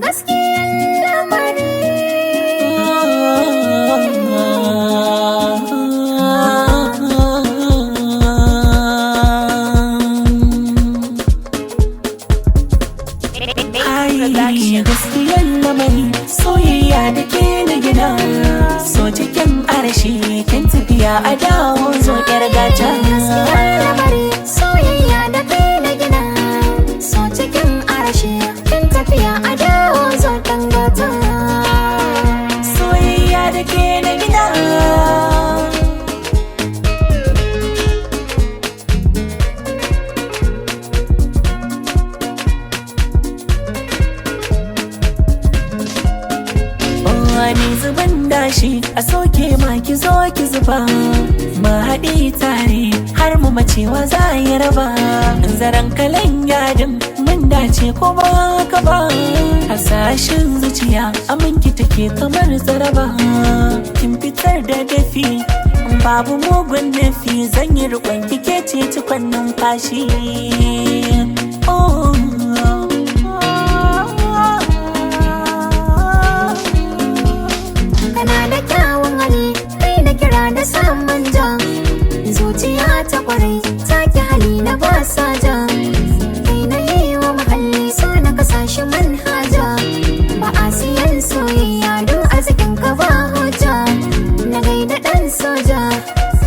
gaskiyar lamari. Gaskiyar lamari soyayya da ke na gida, so cikin arashi kin tafiya a dawo zo yar gata. Gaskiyar lamari soyayya da ke na gida, so cikin arashi kin tafiya a dawo zo dan gata. Soyayya da ke na gida, wani zuban dashi a soke ma ki zo ki zuba, ma haɗi tare har mu macewa za yi raba. Zaren kalan yadin mun dace ko ba ka ba, hasashen zuciya aminki take kamar zaraba. Kin fitar da dafi babu mugun nufi, zan yi riƙon kike ce cikon numfashi. Da saman jan zuciya ta kwarai take hali na ba sa jan, kai na yi wa muhalli so na kasashe manhaja. Ba a siyan soyayya don arzikin ka ba hujja, na gaida dan soja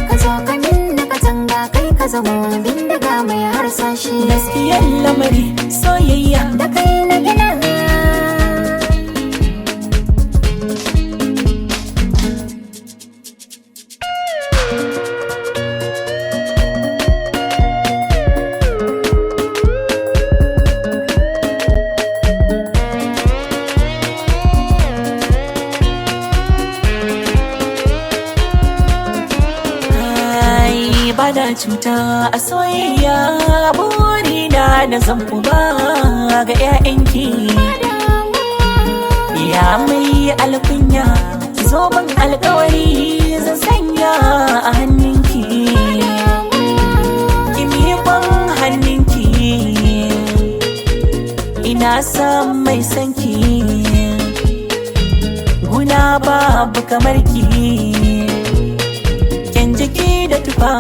ka zo ka min na katanga, kai ka zama bindiga mai harsashi. Gaskiyar lamari soyayya da kai na gina. bada cuta a soyayya, burina na zan uba ga 'ya'yanki. Ya mai alkunya zoben alkawari zan sanya a hannunki, kimikon hannunki ina son mai sanki, guna babu kamar ki. Jiki da tufa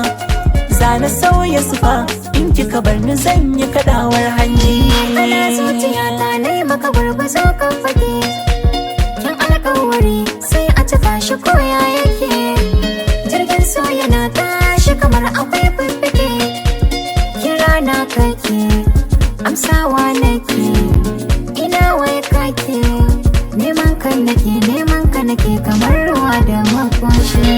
zana sauya sufa, in kika bar ni zan yi kadawar hanji. Kana zuciya ta nai maka gurguzo kan fage, kin alƙawari sai a cika shi koya yake. Jirgin so yana tashi kamar akwai fiffike, kira na kake amsawa nake, ina wai kake neman ka nake kamar ruwa da makoshi.